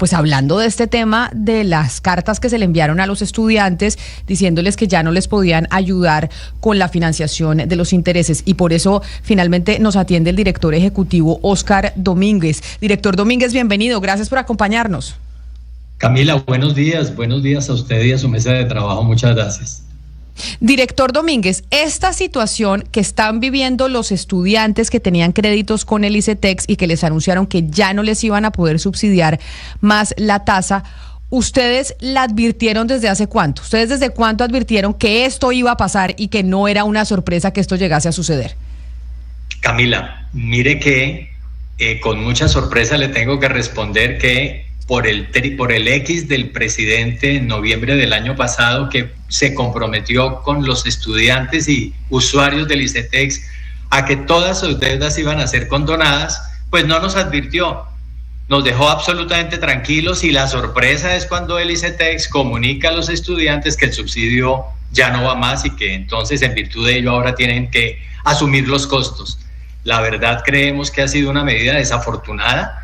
pues hablando de este tema de las cartas que se le enviaron a los estudiantes diciéndoles que ya no les podían ayudar con la financiación de los intereses, y por eso finalmente nos atiende el director ejecutivo Óscar Domínguez. Director Domínguez, bienvenido, gracias por acompañarnos. Camila, buenos días a usted y a su mesa de trabajo, muchas gracias. Director Domínguez, esta situación que están viviendo los estudiantes que tenían créditos con el ICETEX y que les anunciaron que ya no les iban a poder subsidiar más la tasa, ¿ustedes la advirtieron desde hace cuánto? ¿Ustedes desde cuánto advirtieron que esto iba a pasar y que no era una sorpresa que esto llegase a suceder? Camila, mire que con mucha sorpresa le tengo que responder que por el X del presidente en noviembre del año pasado, que se comprometió con los estudiantes y usuarios del ICETEX a que todas sus deudas iban a ser condonadas, pues no nos advirtió, nos dejó absolutamente tranquilos, y la sorpresa es cuando el ICETEX comunica a los estudiantes que el subsidio ya no va más y que entonces en virtud de ello ahora tienen que asumir los costos. La verdad, creemos que ha sido una medida desafortunada.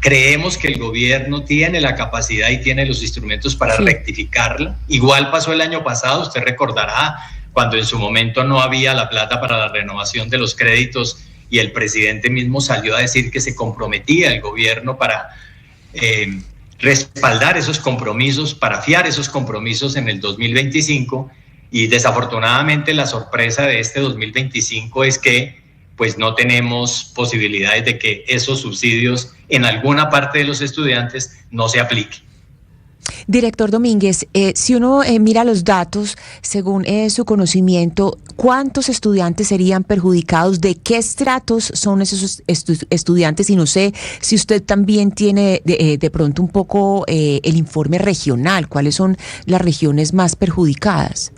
Creemos que el gobierno tiene la capacidad y tiene los instrumentos para rectificarla. Igual pasó el año pasado, usted recordará, cuando en su momento no había la plata para la renovación de los créditos y el presidente mismo salió a decir que se comprometía el gobierno para respaldar esos compromisos, para fiar esos compromisos en el 2025, y desafortunadamente la sorpresa de este 2025 es que pues no tenemos posibilidades de que esos subsidios en alguna parte de los estudiantes no se apliquen. Director Domínguez, si uno mira los datos, según su conocimiento, ¿cuántos estudiantes serían perjudicados? ¿De qué estratos son esos estudiantes? Y no sé si usted también tiene de pronto un poco el informe regional, ¿cuáles son las regiones más perjudicadas?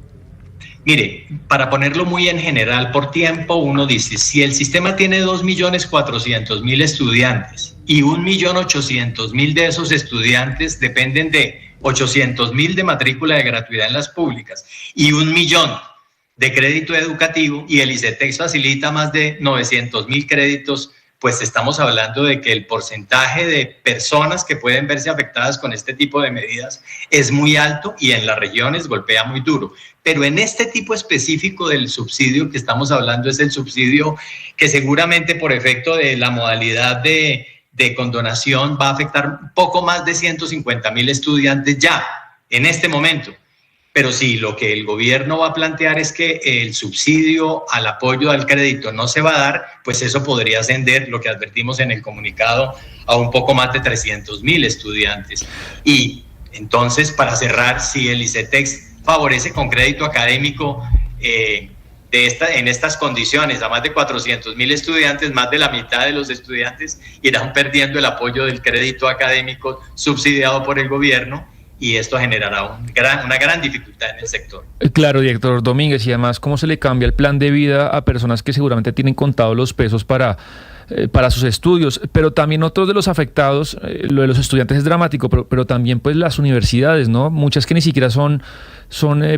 Mire, para ponerlo muy en general por tiempo, uno dice, si el sistema tiene 2.400.000 estudiantes y 1.800.000 de esos estudiantes dependen de 800.000 de matrícula de gratuidad en las públicas y 1 millón de crédito educativo, y el ICETEX facilita más de 900.000 créditos, pues estamos hablando de que el porcentaje de personas que pueden verse afectadas con este tipo de medidas es muy alto y en las regiones golpea muy duro. Pero en este tipo específico del subsidio que estamos hablando es el subsidio que seguramente por efecto de la modalidad de condonación va a afectar un poco más de 150.000 estudiantes ya en este momento. Pero si lo que el gobierno va a plantear es que el subsidio al apoyo al crédito no se va a dar, pues eso podría ascender, lo que advertimos en el comunicado, a un poco más de 300.000 estudiantes. Y entonces, para cerrar, si el ICETEX favorece con crédito académico en estas condiciones a más de 400.000 estudiantes, más de la mitad de los estudiantes irán perdiendo el apoyo del crédito académico subsidiado por el gobierno, y esto generará una gran dificultad en el sector. Claro, director Domínguez, y además, ¿cómo se le cambia el plan de vida a personas que seguramente tienen contados los pesos para sus estudios? Pero también otros de los afectados, lo de los estudiantes es dramático, pero también pues las universidades, ¿no? Muchas que ni siquiera son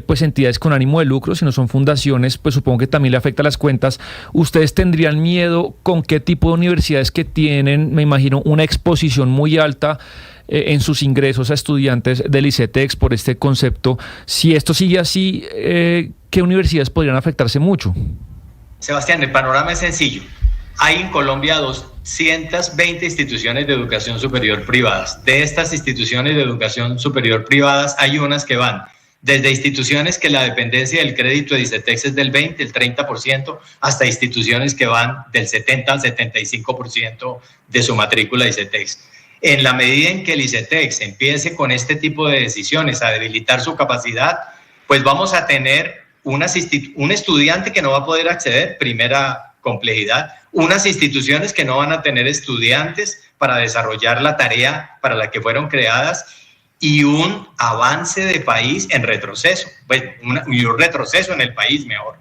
pues entidades con ánimo de lucro, sino son fundaciones, pues supongo que también le afecta a las cuentas. ¿Ustedes tendrían miedo con qué tipo de universidades que tienen, me imagino, una exposición muy alta en sus ingresos a estudiantes del ICETEX por este concepto? Si esto sigue así, ¿qué universidades podrían afectarse mucho? Sebastián, el panorama es sencillo. Hay en Colombia 220 instituciones de educación superior privadas. De estas instituciones de educación superior privadas hay unas que van desde instituciones que la dependencia del crédito de ICETEX es del 20, el 30%, hasta instituciones que van del 70 al 75% de su matrícula de ICETEX. En la medida en que el ICETEX empiece con este tipo de decisiones a debilitar su capacidad, pues vamos a tener un estudiante que no va a poder acceder, primera complejidad, unas instituciones que no van a tener estudiantes para desarrollar la tarea para la que fueron creadas, y un avance de país en retroceso, y un retroceso en el país mejor.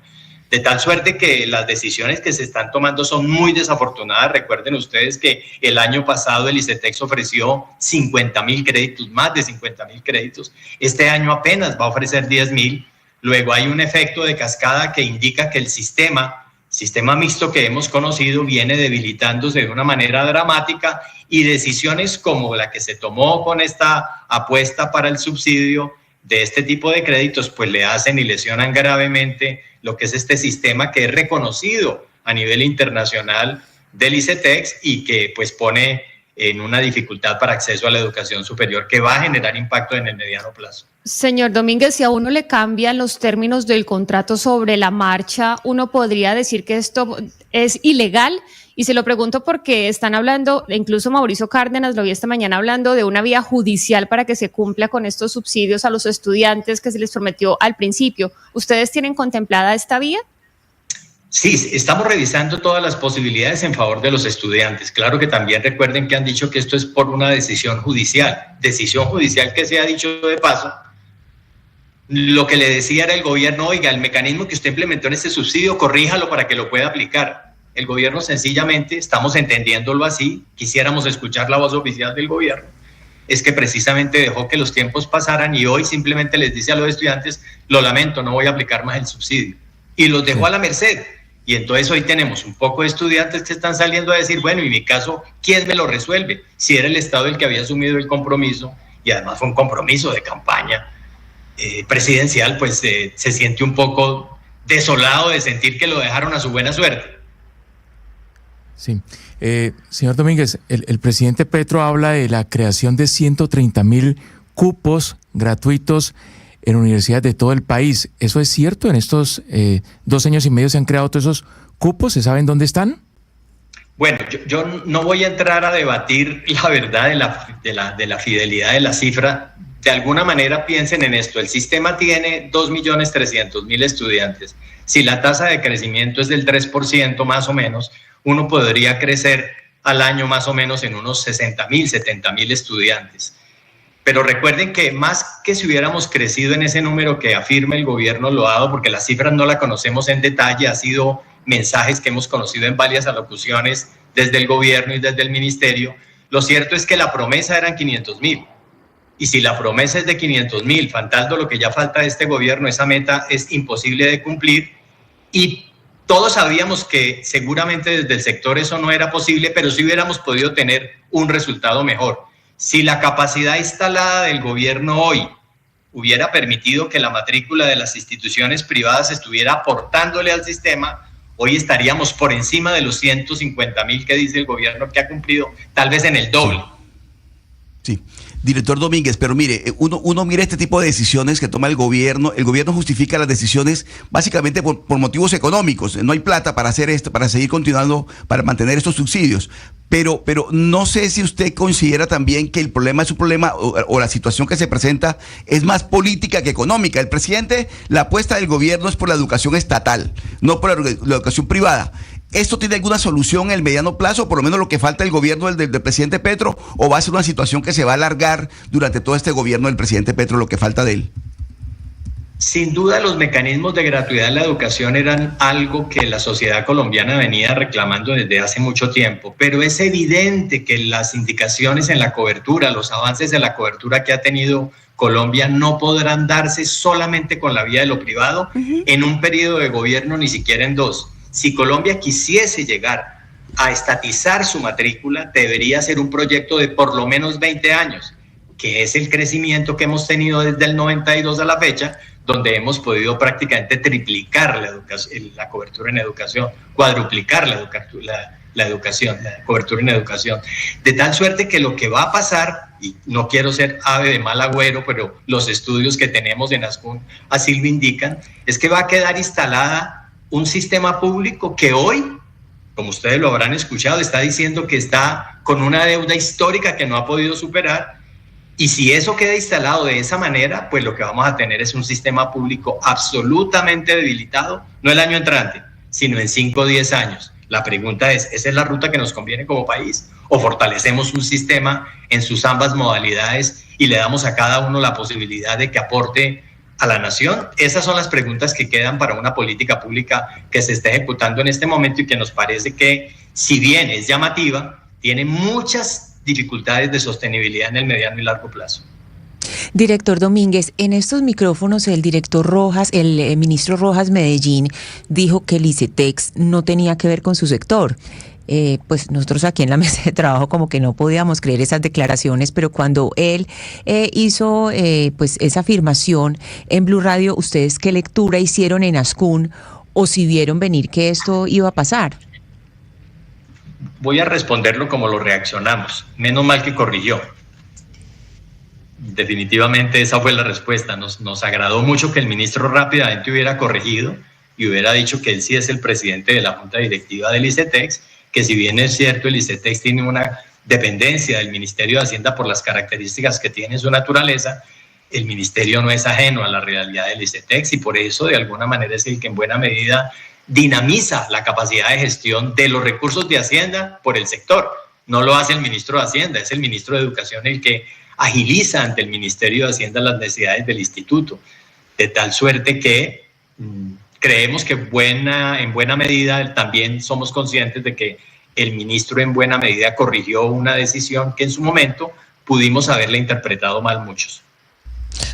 De tal suerte que las decisiones que se están tomando son muy desafortunadas. Recuerden ustedes que el año pasado el ICETEX ofreció 50.000 créditos, más de 50.000 créditos. Este año apenas va a ofrecer 10.000. Luego hay un efecto de cascada que indica que el sistema Sistema mixto que hemos conocido viene debilitándose de una manera dramática y decisiones como la que se tomó con esta apuesta para el subsidio de este tipo de créditos, pues le hacen y lesionan gravemente lo que es este sistema que es reconocido a nivel internacional del ICETEX y que pues pone en una dificultad para acceso a la educación superior que va a generar impacto en el mediano plazo. Señor Domínguez, si a uno le cambian los términos del contrato sobre la marcha, ¿uno podría decir que esto es ilegal? Y se lo pregunto porque están hablando, incluso Mauricio Cárdenas lo vi esta mañana hablando de una vía judicial para que se cumpla con estos subsidios a los estudiantes que se les prometió al principio. ¿Ustedes tienen contemplada esta vía? Sí, estamos revisando todas las posibilidades en favor de los estudiantes. Claro que también recuerden que han dicho que esto es por una decisión judicial que se ha dicho de paso. Lo que le decía era el gobierno, oiga, el mecanismo que usted implementó en este subsidio, corríjalo para que lo pueda aplicar. El gobierno sencillamente, estamos entendiéndolo así, quisiéramos escuchar la voz oficial del gobierno, es que precisamente dejó que los tiempos pasaran y hoy simplemente les dice a los estudiantes, lo lamento, no voy a aplicar más el subsidio. Y los dejó a la merced. Y entonces hoy tenemos un poco de estudiantes que están saliendo a decir, bueno, en mi caso, ¿quién me lo resuelve? Si era el Estado el que había asumido el compromiso, y además fue un compromiso de campaña presidencial, pues se siente un poco desolado de sentir que lo dejaron a su buena suerte. Sí. Señor Domínguez, el presidente Petro habla de la creación de 130.000 cupos gratuitos en universidades de todo el país. ¿Eso es cierto? ¿En estos 2 años y medio se han creado todos esos cupos? ¿Se saben dónde están? Bueno, yo no voy a entrar a debatir la verdad de la fidelidad de la cifra. De alguna manera piensen en esto. El sistema tiene 2.300.000 estudiantes. Si la tasa de crecimiento es del 3% más o menos, uno podría crecer al año más o menos en unos 60.000, 70.000 estudiantes. Pero recuerden que más que si hubiéramos crecido en ese número que afirma el gobierno lo ha dado, porque las cifras no las conocemos en detalle, ha sido mensajes que hemos conocido en varias alocuciones desde el gobierno y desde el ministerio, lo cierto es que la promesa eran 500.000. Y si la promesa es de 500.000, faltando lo que ya falta de este gobierno, esa meta es imposible de cumplir y todos sabíamos que seguramente desde el sector eso no era posible, pero sí hubiéramos podido tener un resultado mejor. Si la capacidad instalada del gobierno hoy hubiera permitido que la matrícula de las instituciones privadas estuviera aportándole al sistema, hoy estaríamos por encima de los 150.000 que dice el gobierno que ha cumplido, tal vez en el doble. Sí. Director Domínguez, pero mire, uno mira este tipo de decisiones que toma el gobierno justifica las decisiones básicamente por motivos económicos, no hay plata para hacer esto, para seguir continuando, para mantener estos subsidios, pero no sé si usted considera también que el problema es un problema o la situación que se presenta es más política que económica. El presidente, la apuesta del gobierno es por la educación estatal, no por la educación privada. ¿Esto tiene alguna solución en el mediano plazo, por lo menos lo que falta del gobierno del presidente Petro, o va a ser una situación que se va a alargar durante todo este gobierno del presidente Petro, lo que falta de él? Sin duda los mecanismos de gratuidad en la educación eran algo que la sociedad colombiana venía reclamando desde hace mucho tiempo, pero es evidente que las indicaciones en la cobertura, los avances en la cobertura que ha tenido Colombia no podrán darse solamente con la vía de lo privado en un periodo de gobierno, ni siquiera en 2. Si Colombia quisiese llegar a estatizar su matrícula, debería ser un proyecto de por lo menos 20 años, que es el crecimiento que hemos tenido desde el 92 a la fecha, donde hemos podido prácticamente triplicar la cobertura en educación, cuadruplicar la cobertura en educación. De tal suerte que lo que va a pasar, y no quiero ser ave de mal agüero, pero los estudios que tenemos en ASCUN así lo indican, es que va a quedar instalada un sistema público que hoy, como ustedes lo habrán escuchado, está diciendo que está con una deuda histórica que no ha podido superar. Y si eso queda instalado de esa manera, pues lo que vamos a tener es un sistema público absolutamente debilitado, no el año entrante, sino en 5 o 10 años. La pregunta es, ¿esa es la ruta que nos conviene como país? ¿O fortalecemos un sistema en sus ambas modalidades y le damos a cada uno la posibilidad de que aporte a la nación? Esas son las preguntas que quedan para una política pública que se está ejecutando en este momento y que nos parece que, si bien es llamativa, tiene muchas dificultades de sostenibilidad en el mediano y largo plazo. Director Domínguez, en estos micrófonos el ministro Rojas Medellín dijo que el ICETEX no tenía que ver con su sector. Pues nosotros aquí en la mesa de trabajo como que no podíamos creer esas declaraciones, pero cuando él hizo pues esa afirmación en Blue Radio, ¿ustedes qué lectura hicieron en Ascún o si vieron venir que esto iba a pasar? Voy a responderlo como lo reaccionamos. Menos mal que corrigió. Definitivamente esa fue la respuesta. Nos agradó mucho que el ministro rápidamente hubiera corregido y hubiera dicho que él sí es el presidente de la Junta Directiva del ICETEX, que si bien es cierto el ICETEX tiene una dependencia del Ministerio de Hacienda por las características que tiene su naturaleza, el ministerio no es ajeno a la realidad del ICETEX y por eso de alguna manera es el que en buena medida dinamiza la capacidad de gestión de los recursos de Hacienda por el sector. No lo hace el ministro de Hacienda, es el ministro de Educación el que agiliza ante el Ministerio de Hacienda las necesidades del instituto, de tal suerte que creemos que en buena medida también somos conscientes de que el ministro en buena medida corrigió una decisión que en su momento pudimos haberla interpretado mal muchos.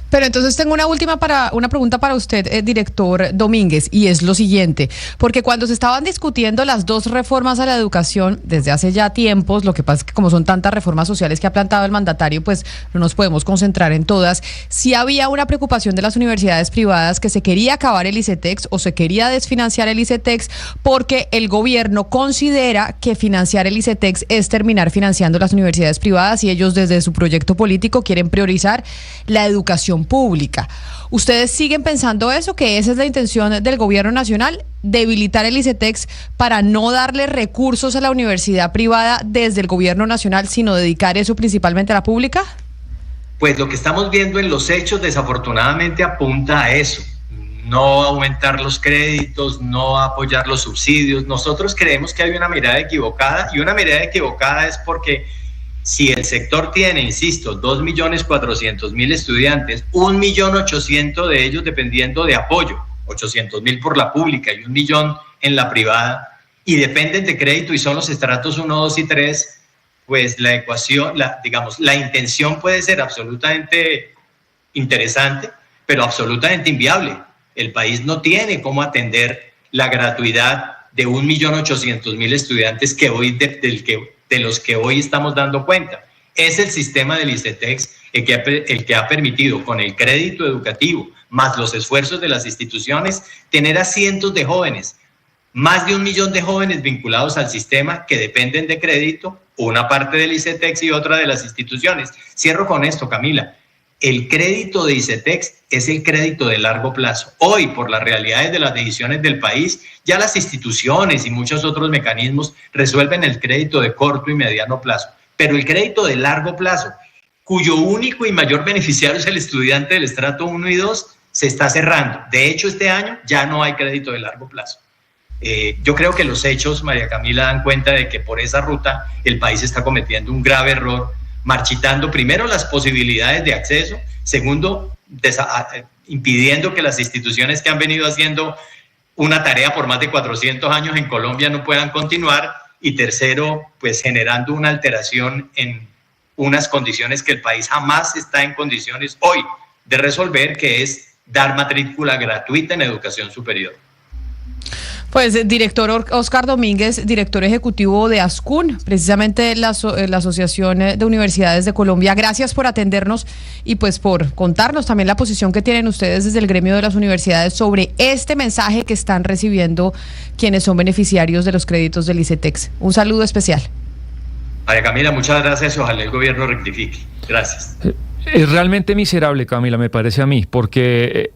Pero entonces tengo una pregunta para usted, director Domínguez, y es lo siguiente, porque cuando se estaban discutiendo las dos reformas a la educación desde hace ya tiempos, lo que pasa es que como son tantas reformas sociales que ha plantado el mandatario, pues no nos podemos concentrar en todas, sí había una preocupación de las universidades privadas que se quería acabar el ICETEX o se quería desfinanciar el ICETEX porque el gobierno considera que financiar el ICETEX es terminar financiando las universidades privadas y ellos desde su proyecto político quieren priorizar la educación pública. ¿Ustedes siguen pensando eso, que esa es la intención del gobierno nacional, debilitar el ICETEX para no darle recursos a la universidad privada desde el gobierno nacional, sino dedicar eso principalmente a la pública? Pues lo que estamos viendo en los hechos desafortunadamente apunta a eso. No aumentar los créditos, no apoyar los subsidios. Nosotros creemos que hay una mirada equivocada y una mirada equivocada es porque si el sector tiene, insisto, 2.400.000 estudiantes, 1.800.000 de ellos dependiendo de apoyo, 800.000 por la pública y 1 millón en la privada, y dependen de crédito y son los estratos 1, 2 y 3, pues la ecuación, la intención puede ser absolutamente interesante, pero absolutamente inviable. El país no tiene cómo atender la gratuidad de 1.800.000 estudiantes que hoy de los que hoy estamos dando cuenta. Es el sistema del ICETEX el que ha permitido, con el crédito educativo, más los esfuerzos de las instituciones, tener a cientos de jóvenes, más de 1 millón de jóvenes vinculados al sistema que dependen de crédito, una parte del ICETEX y otra de las instituciones. Cierro con esto, Camila. El crédito de ICETEX es el crédito de largo plazo. Hoy, por las realidades de las decisiones del país, ya las instituciones y muchos otros mecanismos resuelven el crédito de corto y mediano plazo. Pero el crédito de largo plazo, cuyo único y mayor beneficiario es el estudiante del estrato 1 y 2, se está cerrando. De hecho, este año ya no hay crédito de largo plazo. Yo creo que los hechos, María Camila, dan cuenta de que por esa ruta el país está cometiendo un grave error, marchitando primero las posibilidades de acceso, segundo, impidiendo que las instituciones que han venido haciendo una tarea por más de 400 años en Colombia no puedan continuar, y tercero, pues generando una alteración en unas condiciones que el país jamás está en condiciones hoy de resolver, que es dar matrícula gratuita en educación superior. Pues director Oscar Domínguez, director ejecutivo de Ascún, precisamente la Asociación de Universidades de Colombia, gracias por atendernos y pues por contarnos también la posición que tienen ustedes desde el gremio de las universidades sobre este mensaje que están recibiendo quienes son beneficiarios de los créditos del ICETEX. Un saludo especial. María Camila, muchas gracias. Ojalá el gobierno rectifique. Gracias. Es realmente miserable, Camila, me parece a mí, porque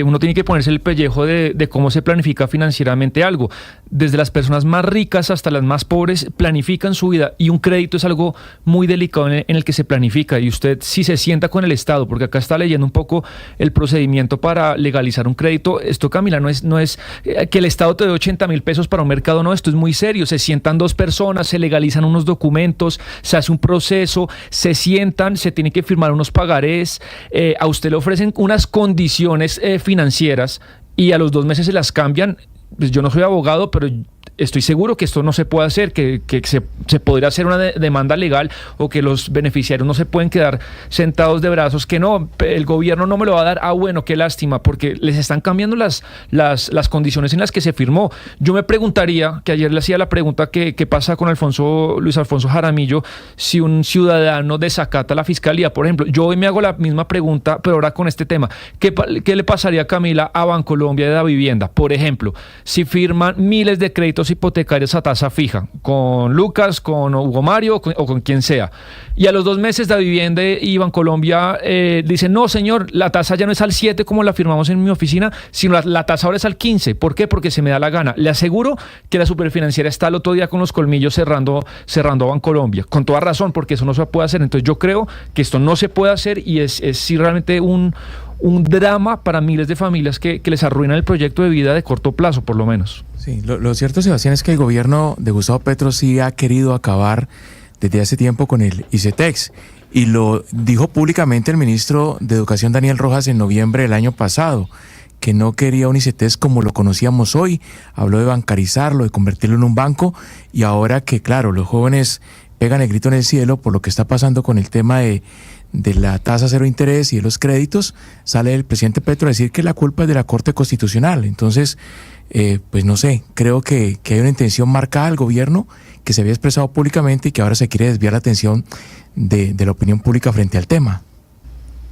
uno tiene que ponerse el pellejo de cómo se planifica financieramente algo. Desde las personas más ricas hasta las más pobres planifican su vida, y un crédito es algo muy delicado en el que se planifica. Y usted, si se sienta con el Estado, porque acá está leyendo un poco el procedimiento para legalizar un crédito, esto, Camila, no es que el Estado te dé 80.000 pesos para un mercado, no, esto es muy serio. Se sientan dos personas, se legalizan unos documentos, se hace un proceso, se sientan, se tiene que firmar unos pagarés, a usted le ofrecen unas condiciones financieras y a los 2 meses se las cambian. Pues yo no soy abogado, pero estoy seguro que esto no se puede hacer, que se podría hacer una demanda legal, o que los beneficiarios no se pueden quedar sentados de brazos, que no, el gobierno no me lo va a dar, bueno, qué lástima, porque les están cambiando las condiciones en las que se firmó. Yo me preguntaría, que ayer le hacía la pregunta, ¿qué pasa con Luis Alfonso Jaramillo si un ciudadano desacata la fiscalía? Por ejemplo, yo hoy me hago la misma pregunta, pero ahora con este tema. ¿Qué le pasaría, Camila, a Bancolombia de la vivienda? Por ejemplo, si firman miles de créditos hipotecarios a tasa fija, con Lucas, con Hugo Mario o con quien sea, y a los 2 meses la vivienda y Bancolombia dicen, no señor, la tasa ya no es al 7 como la firmamos en mi oficina, sino la tasa ahora es al 15. ¿Por qué? Porque se me da la gana. Le aseguro que la superfinanciera está el otro día con los colmillos cerrando a Bancolombia, con toda razón, porque eso no se puede hacer. Entonces yo creo que esto no se puede hacer, y es sí, realmente un drama para miles de familias que les arruinan el proyecto de vida de corto plazo, por lo menos. Sí, lo cierto, Sebastián, es que el gobierno de Gustavo Petro sí ha querido acabar desde hace tiempo con el ICETEX, y lo dijo públicamente el ministro de Educación, Daniel Rojas, en noviembre del año pasado, que no quería un ICETEX como lo conocíamos hoy. Habló de bancarizarlo, de convertirlo en un banco, y ahora que, claro, los jóvenes pegan el grito en el cielo por lo que está pasando con el tema de la tasa cero interés y de los créditos, sale el presidente Petro a decir que la culpa es de la Corte Constitucional. Entonces, pues no sé, creo que hay una intención marcada del gobierno que se había expresado públicamente y que ahora se quiere desviar la atención de la opinión pública frente al tema.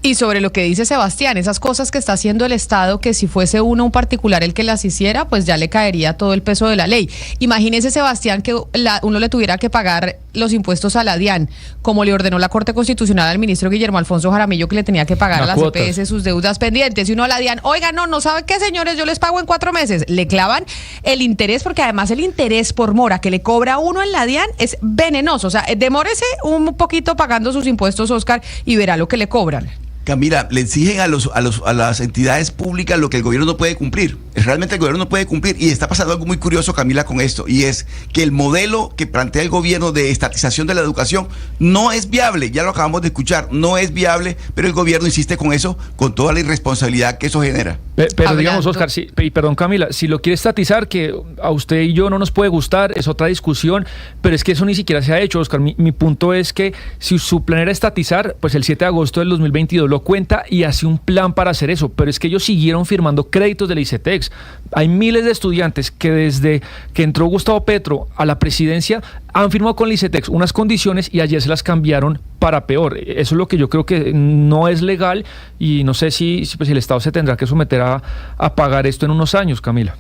Y sobre lo que dice Sebastián, esas cosas que está haciendo el Estado, que si fuese un particular el que las hiciera, pues ya le caería todo el peso de la ley. Imagínese, Sebastián, que uno le tuviera que pagar los impuestos a la DIAN, como le ordenó la Corte Constitucional al ministro Guillermo Alfonso Jaramillo, que le tenía que pagar a las EPS sus deudas pendientes. Y uno a la DIAN, oiga, no sabe qué, señores, yo les pago en 4 meses. Le clavan el interés, porque además el interés por mora que le cobra uno en la DIAN es venenoso. O sea, demórese un poquito pagando sus impuestos, Oscar, y verá lo que le cobran. Camila, le exigen a las entidades públicas lo que el gobierno no puede cumplir. Realmente el gobierno no puede cumplir, y está pasando algo muy curioso, Camila, con esto, y es que el modelo que plantea el gobierno de estatización de la educación no es viable. Ya lo acabamos de escuchar, no es viable, pero el gobierno insiste con eso, con toda la irresponsabilidad que eso genera. Pero digamos, Oscar, perdón, Camila, si lo quiere estatizar, que a usted y yo no nos puede gustar, es otra discusión, pero es que eso ni siquiera se ha hecho, Oscar. Mi punto es que si su plan era estatizar, pues el 7 de agosto del 2022 lo cuenta y hace un plan para hacer eso, pero es que ellos siguieron firmando créditos del ICETEX. Hay miles de estudiantes que desde que entró Gustavo Petro a la presidencia han firmado con el ICETEX unas condiciones y ayer se las cambiaron para peor. Eso es lo que yo creo que no es legal, y no sé si el Estado se tendrá que someter a pagar esto en unos años, Camila.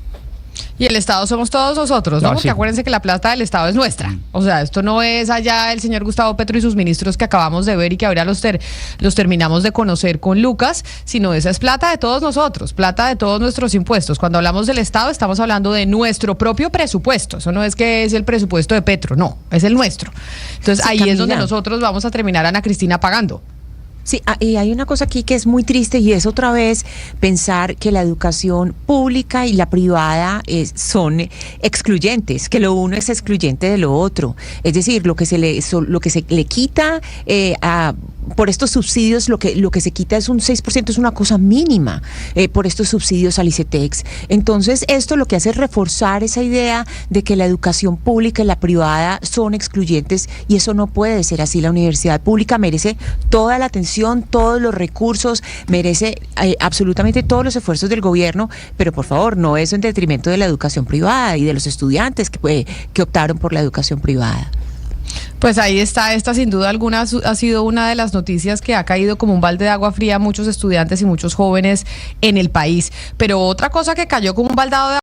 Y el Estado somos todos nosotros, ¿no? Porque sí. Acuérdense que la plata del Estado es nuestra. O sea, esto no es allá el señor Gustavo Petro y sus ministros que acabamos de ver y que ahora los terminamos de conocer con Lucas, sino esa es plata de todos nosotros, plata de todos nuestros impuestos. Cuando hablamos del Estado estamos hablando de nuestro propio presupuesto. Eso no es que es el presupuesto de Petro, no, es el nuestro. Entonces sí, ahí Camila, es donde nosotros vamos a terminar, Ana Cristina, pagando. Sí, y hay una cosa aquí que es muy triste, y es otra vez pensar que la educación pública y la privada son excluyentes, que lo uno es excluyente de lo otro. Es decir, lo que se le quita por estos subsidios, lo que se quita es un 6%, es una cosa mínima por estos subsidios al ICETEX. Entonces, esto lo que hace es reforzar esa idea de que la educación pública y la privada son excluyentes, y eso no puede ser así. La universidad pública merece toda la atención, todos los recursos, merece absolutamente todos los esfuerzos del gobierno, pero por favor, no eso en detrimento de la educación privada y de los estudiantes que optaron por la educación privada. Pues ahí está, esta sin duda alguna ha sido una de las noticias que ha caído como un balde de agua fría a muchos estudiantes y muchos jóvenes en el país. Pero otra cosa que cayó como un baldado de